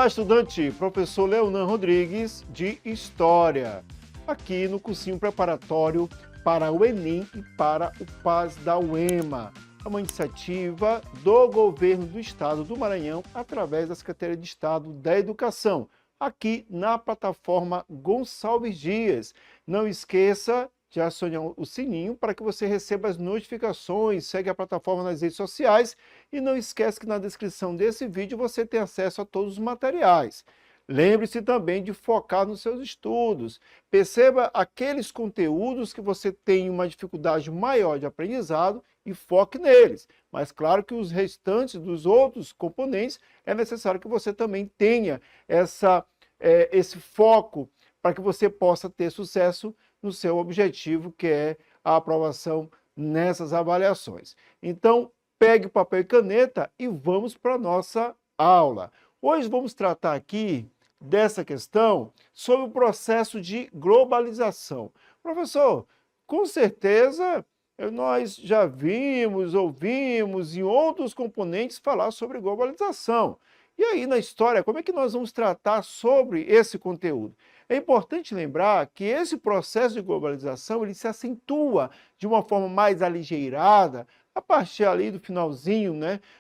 Olá, estudante! Professor Leonan Rodrigues, de História, aqui no cursinho preparatório para o Enem e para o PAS da UEMA. É uma iniciativa do governo do estado do Maranhão através da Secretaria de Estado da Educação, aqui na plataforma Gonçalves Dias. Não esqueça de acionar o sininho para que você receba as notificações, segue a plataforma nas redes sociais e não esquece que na descrição desse vídeo você tem acesso a todos os materiais. Lembre-se também de focar nos seus estudos. Perceba aqueles conteúdos que você tem uma dificuldade maior de aprendizado e foque neles. Mas claro que os restantes dos outros componentes é necessário que você também tenha esse foco para que você possa ter sucesso no seu objetivo, que é a aprovação nessas avaliações. Então, pegue papel e caneta e vamos para a nossa aula. Hoje vamos tratar aqui dessa questão sobre o processo de globalização. Professor, com certeza nós já vimos, ouvimos em outros componentes falar sobre globalização. E aí, na história, como é que nós vamos tratar sobre esse conteúdo? É importante lembrar que esse processo de globalização ele se acentua de uma forma mais aligeirada a partir ali do finalzinho,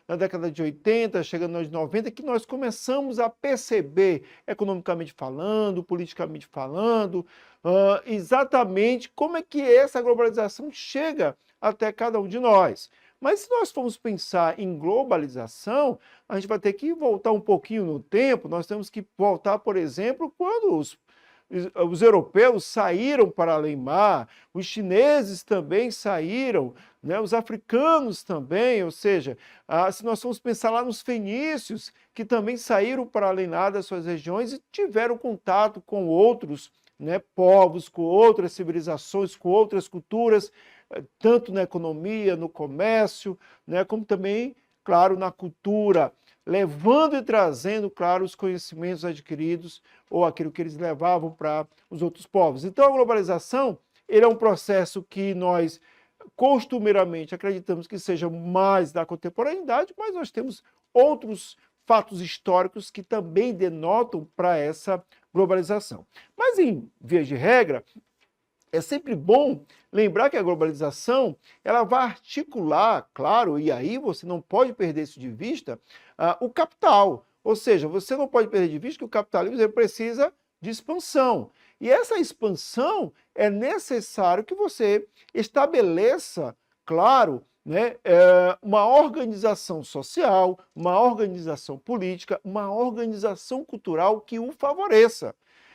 na década de 80, chegando aos 90, que nós começamos a perceber, economicamente falando, politicamente falando, exatamente como é que essa globalização chega até cada um de nós. Mas se nós formos pensar em globalização, a gente vai ter que voltar um pouquinho no tempo, nós temos que voltar, por exemplo, quando os europeus saíram para além-mar, os chineses também saíram, os africanos também, ou seja, se nós formos pensar lá nos fenícios, que também saíram para além-mar das suas regiões e tiveram contato com outros povos, com outras civilizações, com outras culturas, tanto na economia, no comércio, como também, claro, na cultura, levando e trazendo, claro, os conhecimentos adquiridos ou aquilo que eles levavam para os outros povos. Então, a globalização ele é um processo que nós costumeiramente acreditamos que seja mais da contemporaneidade, mas nós temos outros fatos históricos que também denotam para essa globalização. Mas, em via de regra, é sempre bom lembrar que a globalização ela vai articular, claro, e aí você não pode perder isso de vista, o capital. Ou seja, você não pode perder de vista que o capitalismo precisa de expansão. E essa expansão é necessário que você estabeleça, claro, uma organização social, uma organização política, uma organização cultural que o favoreça.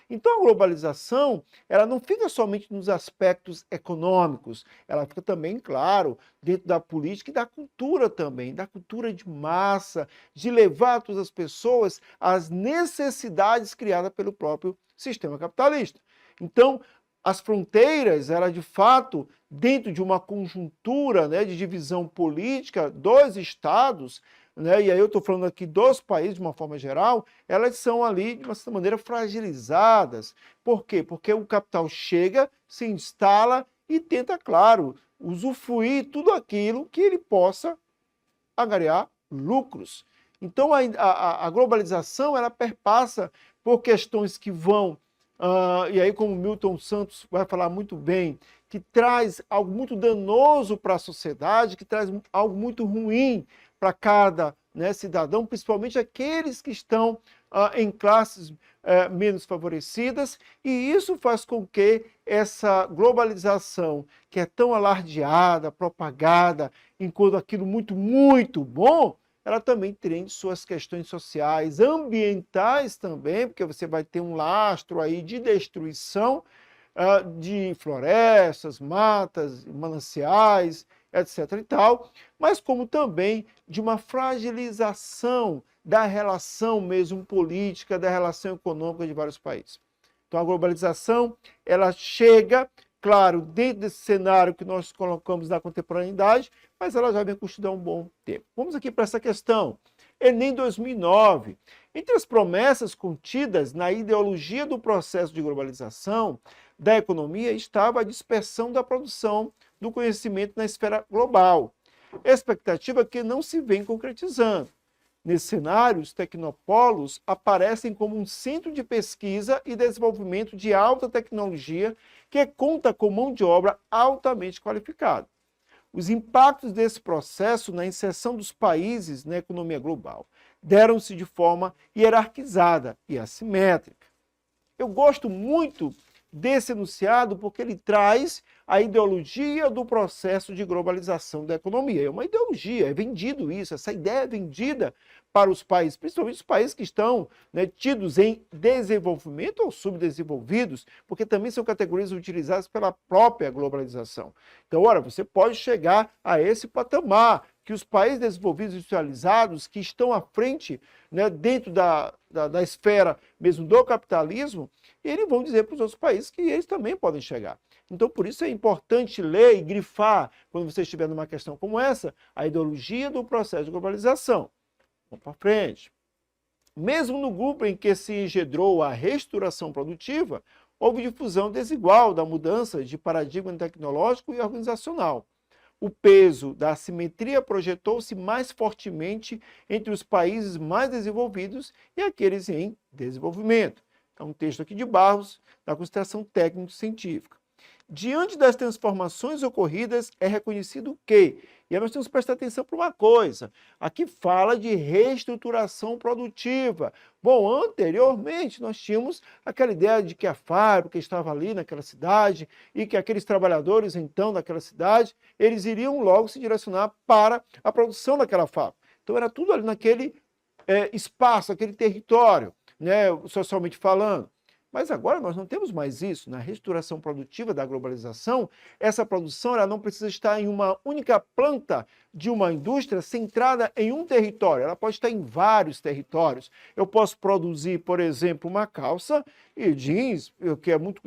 Então, a globalização, ela não fica somente nos aspectos econômicos, ela fica também, claro, dentro da política e da cultura também, da cultura de massa, de levar a todas as pessoas às necessidades criadas pelo próprio sistema capitalista. Então, as fronteiras, ela de fato, dentro de uma conjuntura de divisão política dos estados, e aí eu estou falando aqui dos países de uma forma geral, elas são ali, de uma certa maneira, fragilizadas. Por quê? Porque o capital chega, se instala e tenta, claro, usufruir tudo aquilo que ele possa angariar lucros. Então, a globalização, ela perpassa por questões que vão, e aí como Milton Santos vai falar muito bem, que traz algo muito danoso para a sociedade, que traz algo muito ruim para cada cidadão, principalmente aqueles que estão em classes menos favorecidas, e isso faz com que essa globalização, que é tão alardeada, propagada, enquanto aquilo muito, muito bom, ela também tem suas questões sociais, ambientais também, porque você vai ter um lastro aí de destruição de florestas, matas, mananciais, etc. e tal, mas como também de uma fragilização da relação mesmo política, da relação econômica de vários países. Então a globalização, ela chega, claro, dentro desse cenário que nós colocamos na contemporaneidade, mas ela já vem construída há um bom tempo. Vamos aqui para essa questão. Enem 2009. Entre as promessas contidas na ideologia do processo de globalização da economia estava a dispersão da produção do conhecimento na esfera global, expectativa que não se vem concretizando. Nesse cenário, os tecnopolos aparecem como um centro de pesquisa e desenvolvimento de alta tecnologia que conta com mão de obra altamente qualificada. Os impactos desse processo na inserção dos países na economia global deram-se de forma hierarquizada e assimétrica. Eu gosto muito desse enunciado porque ele traz a ideologia do processo de globalização da economia. É uma ideologia, é vendido isso, essa ideia é vendida para os países, principalmente os países que estão, né, tidos em desenvolvimento ou subdesenvolvidos, porque também são categorias utilizadas pela própria globalização. Então, ora, você pode chegar a esse patamar que os países desenvolvidos e industrializados que estão à frente, né, dentro da esfera mesmo do capitalismo, eles vão dizer para os outros países que eles também podem chegar. Então, por isso é importante ler e grifar, quando você estiver numa questão como essa, a ideologia do processo de globalização. Vamos para frente. Mesmo no grupo em que se engendrou a reestruturação produtiva, houve difusão desigual da mudança de paradigma tecnológico e organizacional. O peso da assimetria projetou-se mais fortemente entre os países mais desenvolvidos e aqueles em desenvolvimento. É um texto aqui de Barros, da consideração técnico-científica. Diante das transformações ocorridas, é reconhecido que, e aí nós temos que prestar atenção para uma coisa, aqui fala de reestruturação produtiva. Bom, anteriormente nós tínhamos aquela ideia de que a fábrica estava ali naquela cidade e que aqueles trabalhadores, então, daquela cidade, eles iriam logo se direcionar para a produção daquela fábrica. Então era tudo ali naquele espaço, aquele território, né, socialmente falando. Mas agora nós não temos mais isso. Na reestruturação produtiva da globalização, essa produção ela não precisa estar em uma única planta de uma indústria centrada em um território. Ela pode estar em vários territórios. Eu posso produzir, por exemplo, uma calça e jeans, que é muito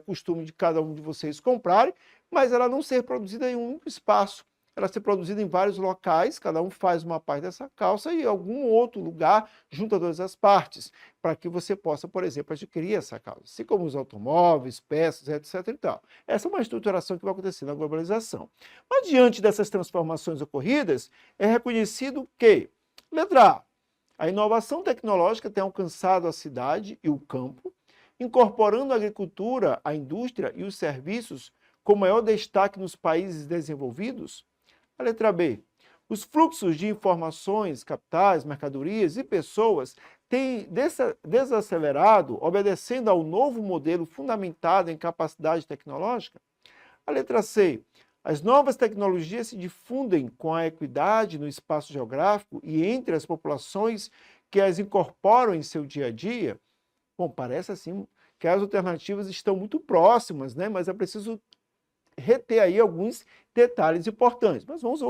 costume de cada um de vocês comprarem, mas ela não ser produzida em um único espaço. Ela ser produzida em vários locais, cada um faz uma parte dessa calça e em algum outro lugar junta todas as partes, para que você possa, por exemplo, adquirir essa calça, assim como os automóveis, peças, etc. e tal. Essa é uma estruturação que vai acontecer na globalização. Mas diante dessas transformações ocorridas, é reconhecido que, letra A inovação tecnológica tem alcançado a cidade e o campo, incorporando a agricultura, a indústria e os serviços com maior destaque nos países desenvolvidos. A letra B. Os fluxos de informações, capitais, mercadorias e pessoas têm desacelerado, obedecendo ao novo modelo fundamentado em capacidade tecnológica. A letra C. As novas tecnologias se difundem com a equidade no espaço geográfico e entre as populações que as incorporam em seu dia a dia. Bom, parece assim que as alternativas estão muito próximas, né? Mas é preciso reter aí alguns detalhes importantes. Mas vamos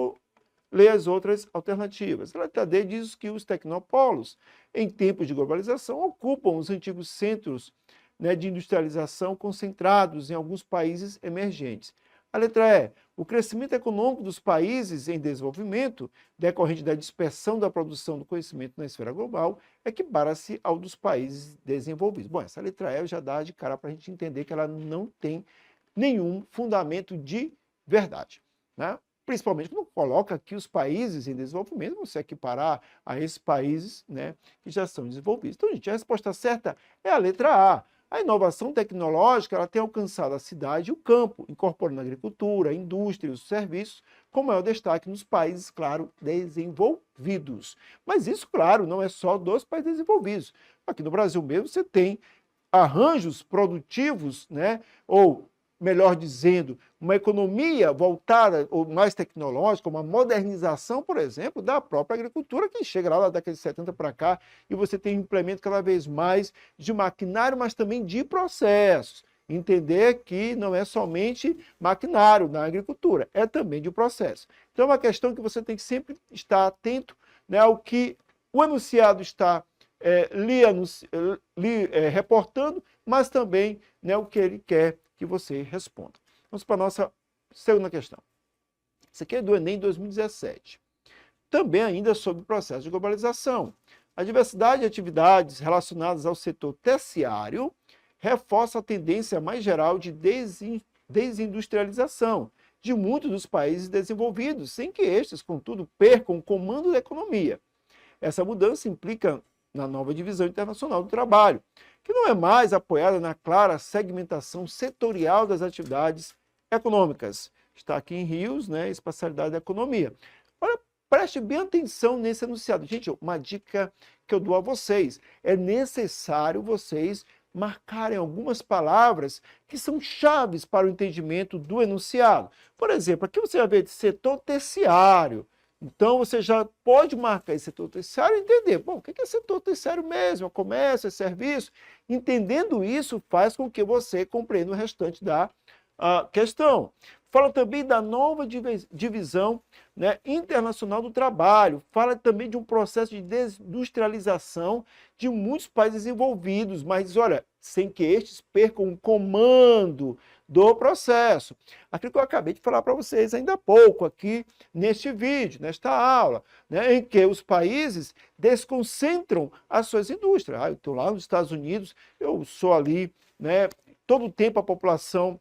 ler as outras alternativas. A letra D diz que os tecnopolos, em tempos de globalização, ocupam os antigos centros, né, de industrialização concentrados em alguns países emergentes. A letra E. O crescimento econômico dos países em desenvolvimento, decorrente da dispersão da produção do conhecimento na esfera global, equipara-se ao dos países desenvolvidos. Bom, essa letra E já dá de cara para a gente entender que ela não tem nenhum fundamento de verdade, né? Principalmente quando coloca aqui os países em desenvolvimento, você equiparar a esses países, né, que já são desenvolvidos. Então, gente, a resposta certa é a letra A. A inovação tecnológica ela tem alcançado a cidade e o campo, incorporando a agricultura, a indústria e os serviços, com maior destaque nos países, claro, desenvolvidos. Mas isso, claro, não é só dos países desenvolvidos. Aqui no Brasil mesmo você tem arranjos produtivos, né, ou melhor dizendo, uma economia voltada ou mais tecnológica, uma modernização, por exemplo, da própria agricultura, que chega lá da década de 70 para cá, e você tem um implemento cada vez mais de maquinário, mas também de processos. Entender que não é somente maquinário na agricultura, é também de processo. Então é uma questão que você tem que sempre estar atento, né, ao que o enunciado está reportando, mas também, né, o que ele quer que você responda. Vamos para a nossa segunda questão. Isso aqui é do Enem 2017. Também ainda sobre o processo de globalização. A diversidade de atividades relacionadas ao setor terciário reforça a tendência mais geral de desindustrialização de muitos dos países desenvolvidos, sem que estes, contudo, percam o comando da economia. Essa mudança implica na nova divisão internacional do trabalho, que não é mais apoiada na clara segmentação setorial das atividades econômicas. Está aqui em Rios, né, espacialidade da economia. Olha, preste bem atenção nesse enunciado. Gente, uma dica que eu dou a vocês, é necessário vocês marcarem algumas palavras que são chaves para o entendimento do enunciado. Por exemplo, aqui você vai ver de setor terciário. Então, você já pode marcar esse setor terciário e entender, bom, o que é setor terciário mesmo? É comércio, é serviço? Entendendo isso, faz com que você compreenda o restante da questão. Fala também da nova divisão, né, internacional do trabalho. Fala também de um processo de desindustrialização de muitos países envolvidos, mas olha, sem que estes percam o comando do processo. Aquilo que eu acabei de falar para vocês ainda há pouco aqui neste vídeo, nesta aula, né, em que os países desconcentram as suas indústrias. Eu estou lá nos Estados Unidos, eu sou ali, né, todo o tempo a população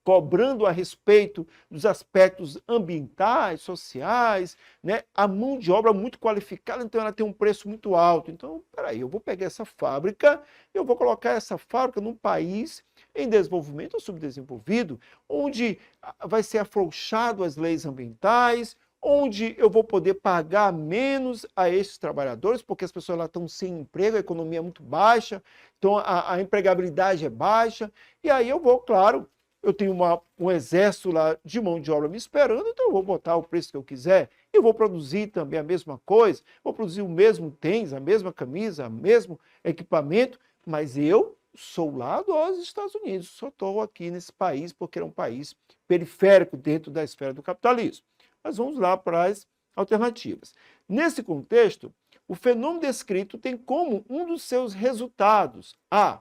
cobrando a respeito dos aspectos ambientais, sociais, né? A mão de obra muito qualificada, então ela tem um preço muito alto. Então, peraí, eu vou pegar essa fábrica, eu vou colocar essa fábrica num país em desenvolvimento ou subdesenvolvido, onde vai ser afrouxado as leis ambientais, onde eu vou poder pagar menos a esses trabalhadores, porque as pessoas lá estão sem emprego, a economia é muito baixa, então a empregabilidade é baixa, e aí eu vou, claro, eu tenho um exército lá de mão de obra me esperando, então eu vou botar o preço que eu quiser. Eu vou produzir também a mesma coisa, vou produzir o mesmo tênis, a mesma camisa, o mesmo equipamento, mas eu sou lá dos Estados Unidos, só estou aqui nesse país porque é um país periférico dentro da esfera do capitalismo. Mas vamos lá para as alternativas. Nesse contexto, o fenômeno descrito tem como um dos seus resultados a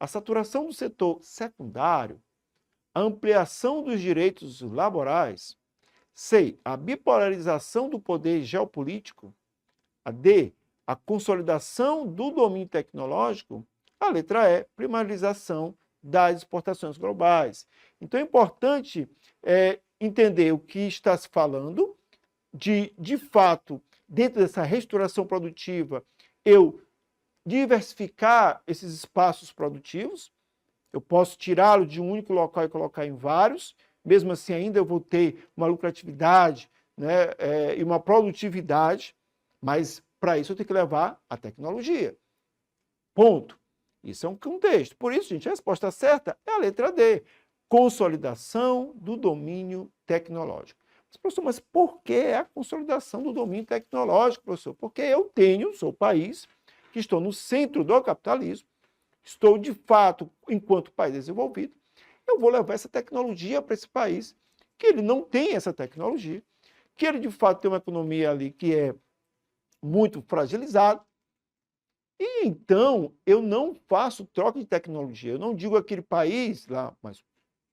saturação do setor secundário, a ampliação dos direitos laborais, C, a bipolarização do poder geopolítico, a D, a consolidação do domínio tecnológico, a letra E, primarização das exportações globais. Então é importante entender o que está se falando, de fato, dentro dessa reestruturação produtiva, eu diversificar esses espaços produtivos. Eu posso tirá-lo de um único local e colocar em vários, mesmo assim ainda eu vou ter uma lucratividade, né, e uma produtividade, mas para isso eu tenho que levar a tecnologia. Ponto. Isso é um contexto. Por isso, gente, a resposta certa é a letra D, consolidação do domínio tecnológico. Mas, professor, mas por que a consolidação do domínio tecnológico, professor? Porque eu sou o país que estou no centro do capitalismo, estou, de fato, enquanto país desenvolvido, eu vou levar essa tecnologia para esse país, que ele não tem essa tecnologia, que ele, de fato, tem uma economia ali que é muito fragilizada, e então eu não faço troca de tecnologia. Eu não digo aquele país lá mais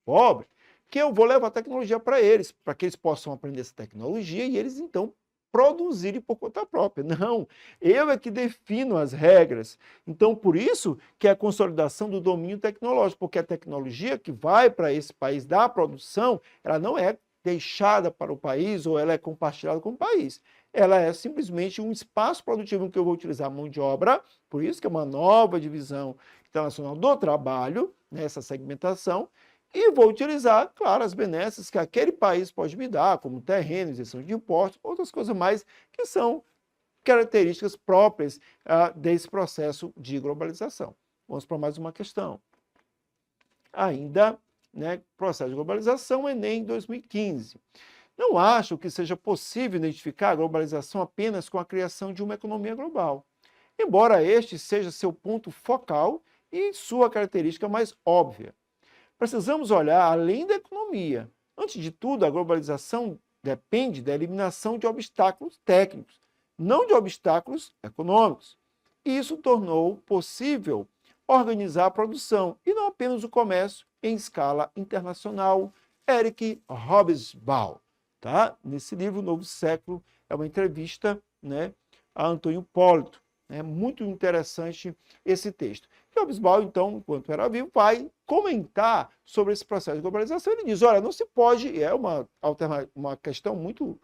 pobre que eu vou levar tecnologia para eles, para que eles possam aprender essa tecnologia e eles, então, produzirem por conta própria. Não, eu é que defino as regras. Então, por isso que é a consolidação do domínio tecnológico, porque a tecnologia que vai para esse país da produção, ela não é deixada para o país ou ela é compartilhada com o país. Ela é simplesmente um espaço produtivo em que eu vou utilizar a mão de obra, por isso que é uma nova divisão internacional do trabalho, nessa segmentação, e vou utilizar, claro, as benesses que aquele país pode me dar, como terreno, isenção de impostos, outras coisas mais que são características próprias desse processo de globalização. Vamos para mais uma questão. Ainda, né, processo de globalização, Enem 2015. Não acho que seja possível identificar a globalização apenas com a criação de uma economia global, embora este seja seu ponto focal e sua característica mais óbvia. Precisamos olhar além da economia. Antes de tudo, a globalização depende da eliminação de obstáculos técnicos, não de obstáculos econômicos. Isso tornou possível organizar a produção e não apenas o comércio em escala internacional. Eric Hobsbawm, tá? Nesse livro, Novo Século, é uma entrevista, né, a Antônio Hipólito. É muito interessante esse texto. E Hobsbawm, então, enquanto era vivo, vai comentar sobre esse processo de globalização. Ele diz, olha, não se pode, é uma questão muito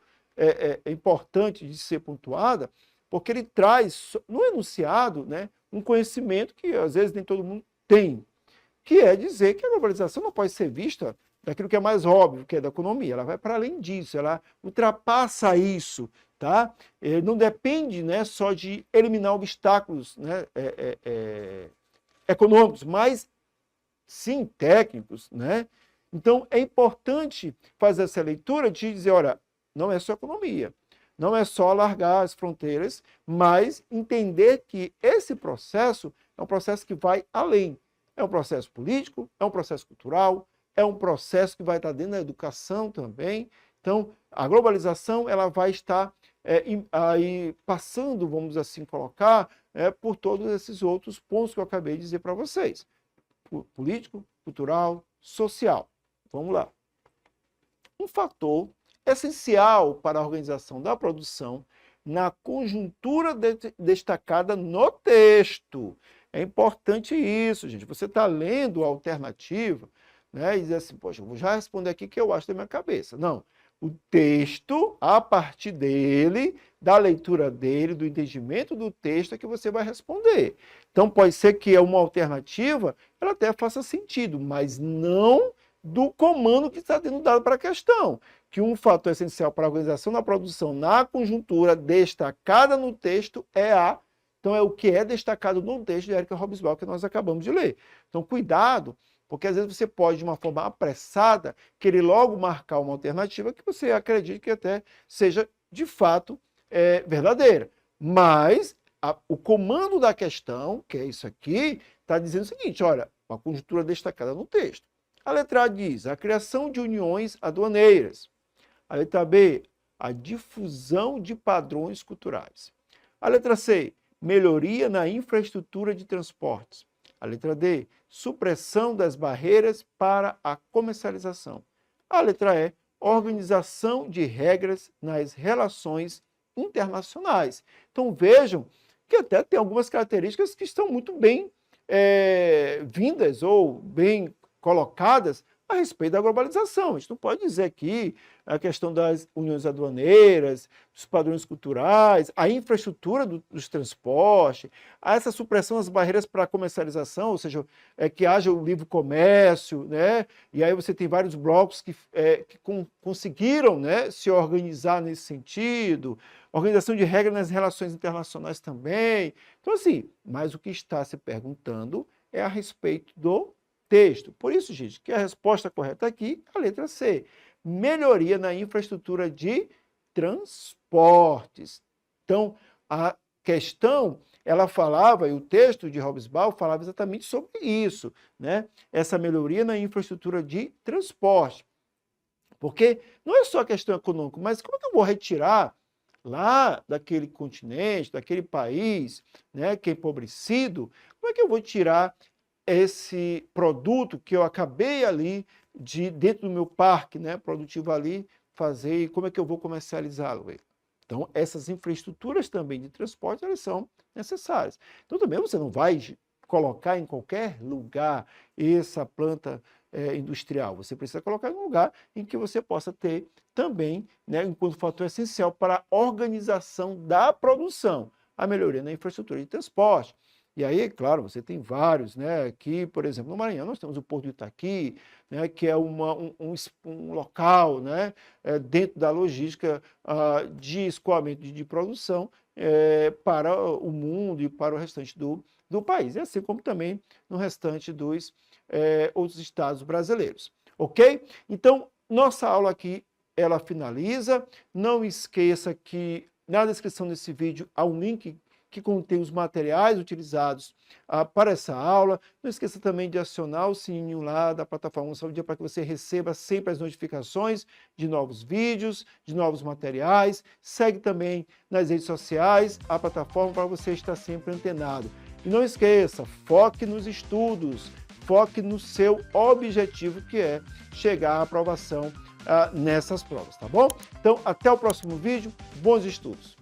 importante de ser pontuada, porque ele traz no enunciado, né, um conhecimento que às vezes nem todo mundo tem, que é dizer que a globalização não pode ser vista daquilo que é mais óbvio, que é da economia. Ela vai para além disso, ela ultrapassa isso, tá? Não depende, né, só de eliminar obstáculos, né, econômicos, mas sim técnicos, né? Então é importante fazer essa leitura de dizer, olha, não é só economia, não é só alargar as fronteiras, mas entender que esse processo é um processo que vai além. É um processo político, é um processo cultural, é um processo que vai estar dentro da educação também. Então, a globalização ela vai estar aí passando, vamos assim colocar, por todos esses outros pontos que eu acabei de dizer para vocês. Político, cultural, social. Vamos lá. Um fator essencial para a organização da produção na conjuntura destacada no texto. É importante isso, gente. Você está lendo a alternativa, né, e diz assim, poxa, eu vou já responder aqui que eu acho da minha cabeça. Não. O texto, a partir dele, da leitura dele, do entendimento do texto, é que você vai responder. Então, pode ser que uma alternativa ela até faça sentido, mas não do comando que está sendo dado para a questão. Que um fator essencial para a organização da produção na conjuntura destacada no texto é a... Então, é o que é destacado no texto de Érica Hobsbawm que nós acabamos de ler. Então, cuidado, porque às vezes você pode, de uma forma apressada, querer logo marcar uma alternativa que você acredite que até seja, de fato, verdadeira. Mas o comando da questão, que é isso aqui, está dizendo o seguinte, olha, uma conjuntura destacada no texto. A letra A diz, a criação de uniões aduaneiras. A letra B, a difusão de padrões culturais. A letra C, melhoria na infraestrutura de transportes. A letra D, supressão das barreiras para a comercialização. A letra E, organização de regras nas relações internacionais. Então vejam que até tem algumas características que estão muito bem vindas ou bem colocadas a respeito da globalização. A gente não pode dizer aqui a questão das uniões aduaneiras, dos padrões culturais, a infraestrutura dos transportes, essa supressão das barreiras para a comercialização, ou seja, que haja o livre comércio, né? E aí você tem vários blocos que conseguiram, né, se organizar nesse sentido, organização de regras nas relações internacionais também. Então, assim, mas o que está se perguntando é a respeito do texto. Por isso, gente, que a resposta correta aqui é a letra C. Melhoria na infraestrutura de transportes. Então, a questão, ela falava, e o texto de Hobsbawm falava exatamente sobre isso, né? Essa melhoria na infraestrutura de transporte. Porque não é só a questão econômica, mas como é que eu vou retirar lá daquele continente, daquele país, né, que é empobrecido, como é que eu vou tirar esse produto que eu acabei ali dentro do meu parque, né, produtivo ali, fazer, e como é que eu vou comercializá-lo? Então, essas infraestruturas também de transporte, elas são necessárias. Então, também você não vai colocar em qualquer lugar essa planta industrial. Você precisa colocar em um lugar em que você possa ter também, né, enquanto fator essencial para a organização da produção, a melhoria na infraestrutura de transporte. E aí, claro, você tem vários, né? Aqui, por exemplo, no Maranhão, nós temos o Porto de Itaqui, né? Que é um local, né? Dentro da logística de escoamento de produção para o mundo e para o restante do país, e assim como também no restante dos outros estados brasileiros. Ok? Então, nossa aula aqui, ela finaliza. Não esqueça que na descrição desse vídeo há um link que contém os materiais utilizados para essa aula. Não esqueça também de acionar o sininho lá da plataforma Saúde para que você receba sempre as notificações de novos vídeos, de novos materiais. Segue também nas redes sociais a plataforma para você estar sempre antenado. E não esqueça, foque nos estudos, foque no seu objetivo, que é chegar à aprovação nessas provas, tá bom? Então, até o próximo vídeo, bons estudos!